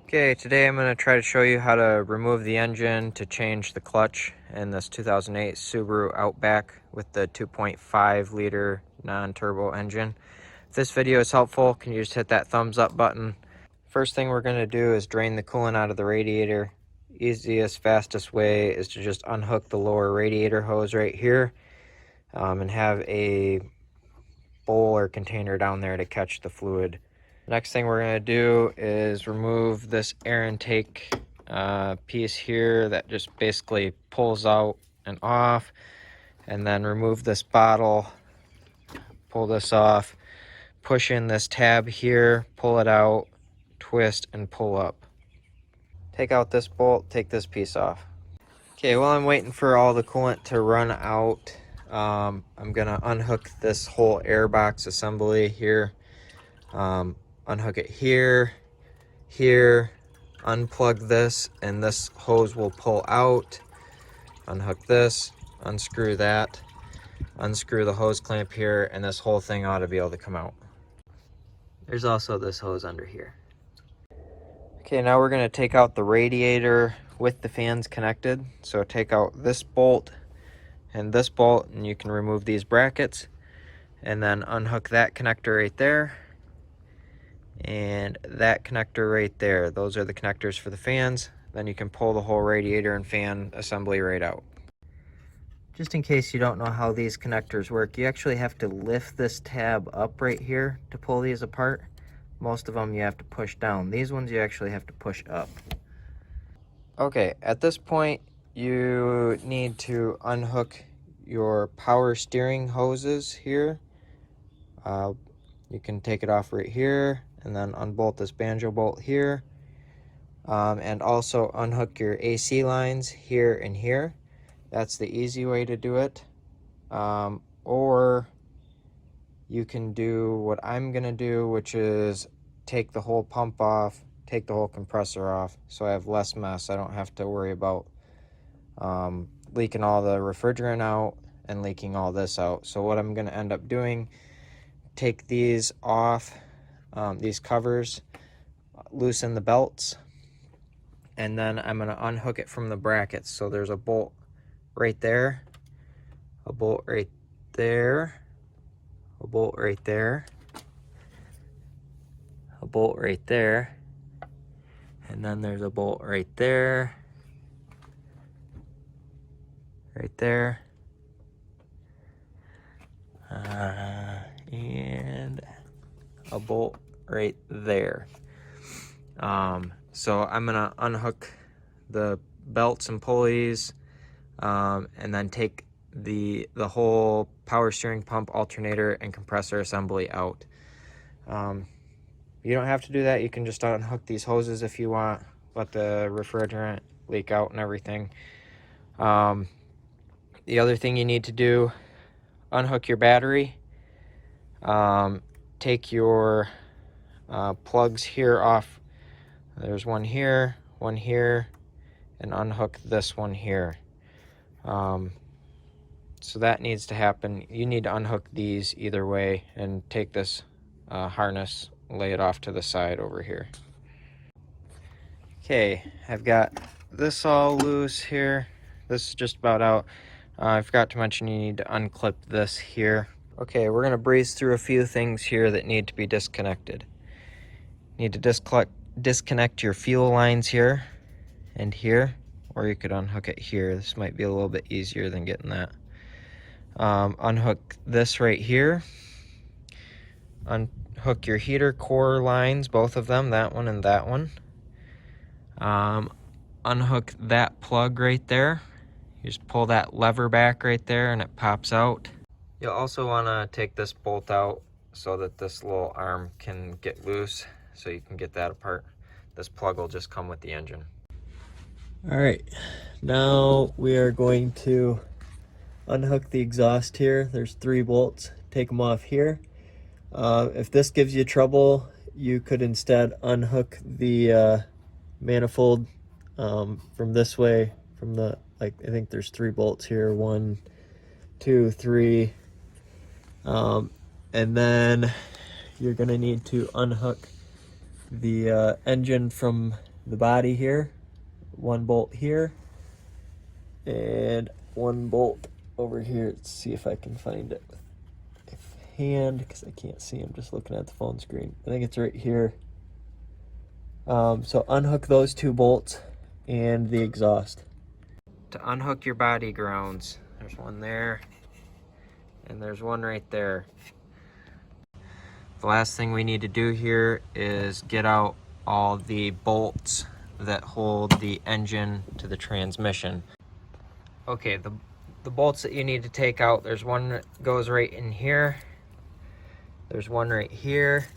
Okay, today I'm going to try to show you how to remove the engine to change the clutch in this 2008 Subaru Outback with the 2.5 liter non-turbo engine. If this video is helpful, can you just hit that thumbs up button? First thing we're going to do is drain the coolant out of the radiator. Easiest, fastest way is to just unhook the lower radiator hose right here and have a bowl or container down there to catch the fluid. Next thing we're going to do is remove this air intake piece here that just basically pulls out and off, and then remove this bottle, pull this off, push in this tab here, pull it out, twist and pull up. Take out this bolt, take this piece off. Okay, while I'm waiting for all the coolant to run out, I'm gonna unhook this whole air box assembly here. Unhook it here, unplug this, and this hose will pull out. Unhook this, unscrew that, unscrew the hose clamp here, and this whole thing ought to be able to come out. There's also this hose under here. Okay, now we're going to take out the radiator with the fans connected. So take out this bolt, and you can remove these brackets, and then unhook that connector right there. And that connector right there, those are the connectors for the fans. Then you can pull the whole radiator and fan assembly right out. Just in case you don't know how these connectors work, you actually have to lift this tab up right here to pull these apart. Most of them you have to push down. These ones you actually have to push up. Okay, at this point you need to unhook your power steering hoses here. You can take it off right here, and then unbolt this banjo bolt here, and also unhook your AC lines here and here. That's the easy way to do it. Or you can do what I'm gonna do, which is take the whole pump off, take the whole compressor off, so I have less mess. I don't have to worry about leaking all the refrigerant out and leaking all this out. So what I'm gonna end up doing, take these off, these covers, loosen the belts, and then I'm going to unhook it from the brackets. So there's a bolt right there, a bolt right there, a bolt right there, a bolt right there, and then there's a bolt right there, right there, and a bolt right there. So I'm gonna unhook the belts and pulleys, and then take the whole power steering pump, alternator, and compressor assembly out. You don't have to do that. You can just unhook these hoses if you want, let the refrigerant leak out and everything. The other thing you need to do, unhook your battery, take your plugs here off. There's one here, and unhook this one here. So that needs to happen. You need to unhook these either way and take this harness, lay it off to the side over here. Okay, I've got this all loose here. This is just about out. I forgot to mention you need to unclip this here. Okay, we're gonna breeze through a few things here that need to be disconnected. You need to disconnect your fuel lines here and here, or you could unhook it here. This might be a little bit easier than getting that. Unhook this right here. Unhook your heater core lines, both of them, that one and that one. Unhook that plug right there. You just pull that lever back right there and it pops out. You'll also want to take this bolt out so that this little arm can get loose, so you can get that apart. This plug will just come with the engine. All right, now we are going to unhook the exhaust here. There's 3 bolts. Take them off here. If this gives you trouble, you could instead unhook the manifold from this way, from the, I think there's 3 bolts here, 1, 2, 3, and then you're gonna need to unhook the engine from the body here, one bolt here, and one bolt over here. Let's see if I can find it with my hand because I can't see. I'm just looking at the phone screen. I think it's right here. So unhook those two bolts and the exhaust. To unhook your body grounds, there's one there, and there's one right there. The last thing we need to do here is get out all the bolts that hold the engine to the transmission. Okay, the bolts that you need to take out, there's one that goes right in here. There's one right here.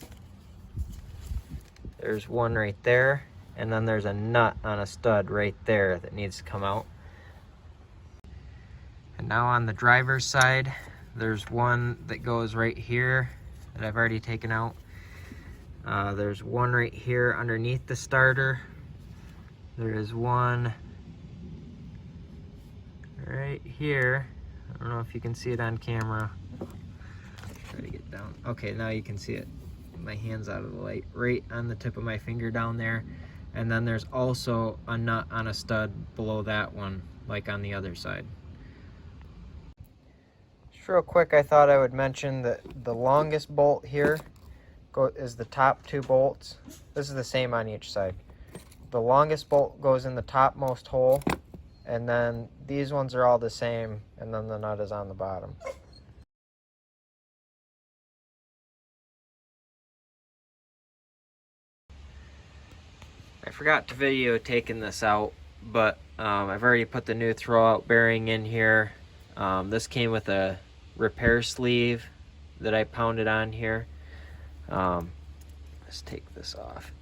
There's one right there. And then there's a nut on a stud right there that needs to come out. And now on the driver's side, there's one that goes right here that I've already taken out. There's one right here underneath the starter. There is one right here. I don't know if you can see it on camera. Try to get down. Okay, now you can see it. My hand's out of the light. Right on the tip of my finger down there. And then there's also a nut on a stud below that one, like on the other side. Just real quick, I thought I would mention that the longest bolt here is the top two bolts. This is the same on each side. The longest bolt goes in the topmost hole, and then these ones are all the same, and then the nut is on the bottom. I forgot to video taking this out, but I've already put the new throwout bearing in here. This came with a repair sleeve that I pounded on here. Let's take this off.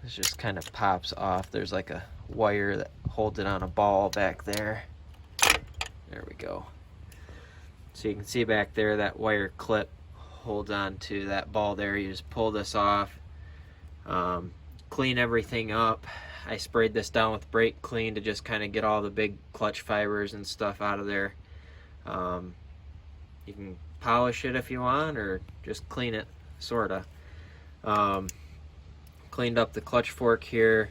This just kind of pops off. There's like a wire that holds it on a ball back there. There we go. So you can see back there that wire clip holds on to that ball there. You just pull this off, clean everything up. I sprayed this down with brake clean to just kind of get all the big clutch fibers and stuff out of there. You can polish it if you want, or just clean it, sorta. Cleaned up the clutch fork here.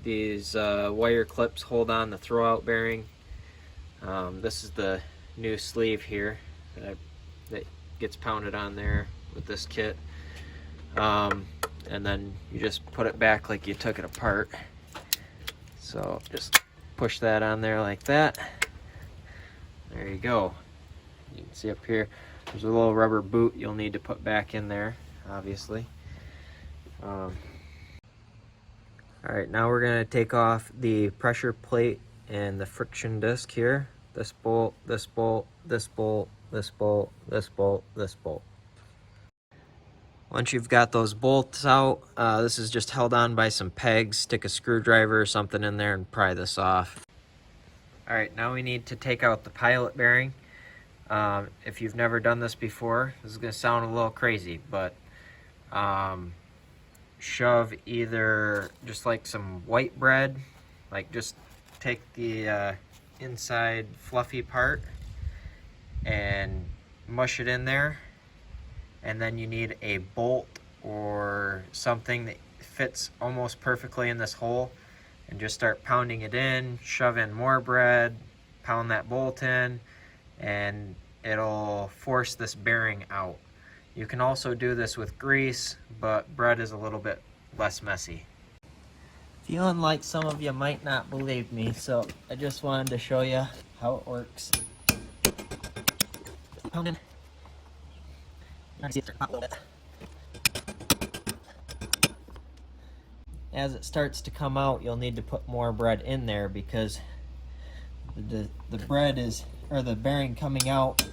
These wire clips hold on the throwout bearing. This is the new sleeve here that gets pounded on there with this kit. And then you just put it back like you took it apart. So just push that on there like that. There you go. You can see up here, there's a little rubber boot you'll need to put back in there, obviously. Alright, now we're going to take off the pressure plate and the friction disc here. This bolt, this bolt, this bolt, this bolt, this bolt, this bolt. Once you've got those bolts out, this is just held on by some pegs. Stick a screwdriver or something in there and pry this off. Alright, now we need to take out the pilot bearing. If you've never done this before, this is going to sound a little crazy, but shove either just like some white bread, like just take the inside fluffy part and mush it in there, and then you need a bolt or something that fits almost perfectly in this hole, and just start pounding it in, shove in more bread, pound that bolt in, and it'll force this bearing out. You can also do this with grease, but bread is a little bit less messy. Feeling like some of you might not believe me, so I just wanted to show you how it works. Pounding. See if a little bit. As it starts to come out, you'll need to put more bread in there because the bread is, or the bearing coming out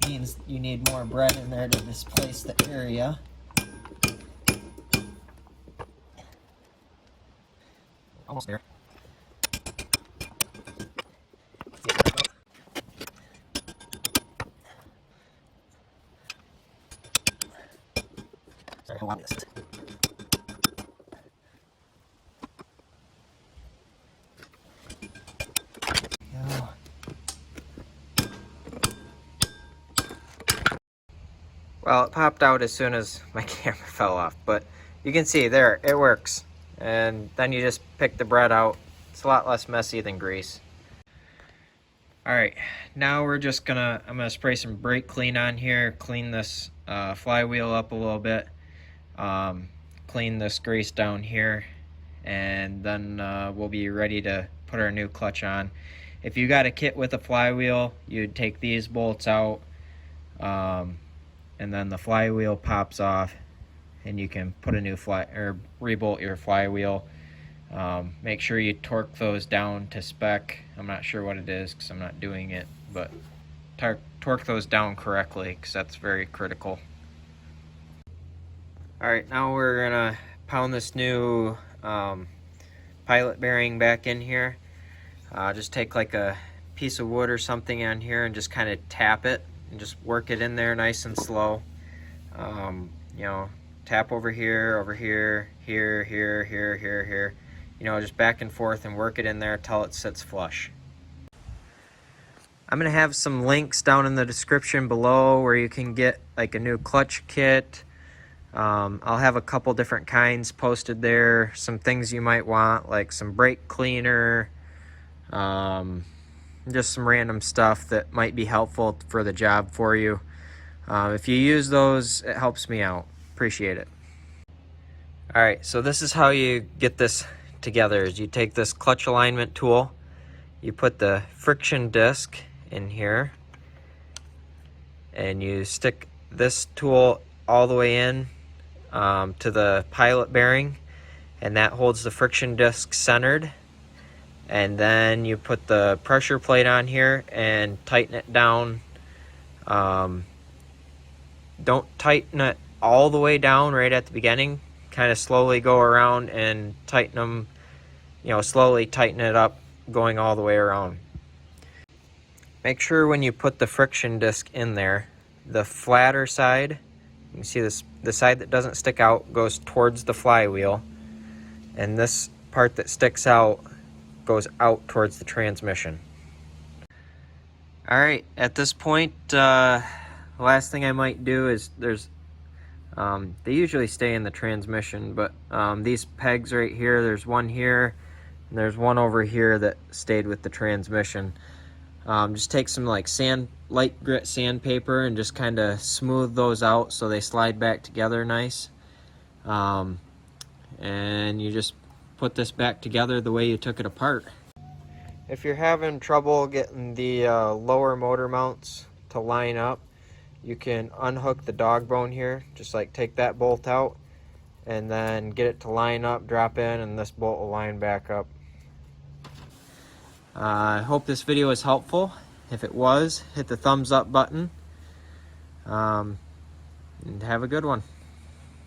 means you need more bread in there to displace the area. Almost there. Sorry, how long this is. Well, it popped out as soon as my camera fell off, but you can see there, it works. And then you just pick the bread out. It's a lot less messy than grease. Alright, now we're just I'm gonna spray some brake clean on here, clean this flywheel up a little bit, clean this grease down here, and then we'll be ready to put our new clutch on. If you got a kit with a flywheel, you'd take these bolts out, and then the flywheel pops off, and you can put a new rebolt your flywheel. Make sure you torque those down to spec. I'm not sure what it is because I'm not doing it, but torque those down correctly because that's very critical. Alright, now we're gonna pound this new pilot bearing back in here. Just take like a piece of wood or something on here and just kind of tap it and just work it in there nice and slow. You know, tap over here, here, here, here. You know, just back and forth and work it in there till it sits flush. I'm going to have some links down in the description below where you can get like a new clutch kit. I'll have a couple different kinds posted there. Some things you might want, like some brake cleaner, just some random stuff that might be helpful for the job for you. If you use those, it helps me out. Appreciate it. Alright, so this is how you get this together. Is you take this clutch alignment tool, you put the friction disc in here, and you stick this tool all the way in to the pilot bearing, and that holds the friction disc centered. And then you put the pressure plate on here and tighten it down. Don't tighten it all the way down right at the beginning. Kind of slowly go around and tighten them, you know, slowly tighten it up going all the way around. Make sure when you put the friction disc in there, the flatter side, you can see this, the side that doesn't stick out goes towards the flywheel, and this part that sticks out goes out towards the transmission. Alright, at this point, the last thing I might do is they usually stay in the transmission, but these pegs right here, there's one here, and there's one over here that stayed with the transmission. Just take some like light grit sandpaper and just kind of smooth those out so they slide back together nice. And you just put this back together the way you took it apart. If you're having trouble getting the lower motor mounts to line up, you can unhook the dog bone here. Just like take that bolt out and then get it to line up, drop in, and this bolt will line back up. I hope this video was helpful. If it was, hit the thumbs up button, and have a good one.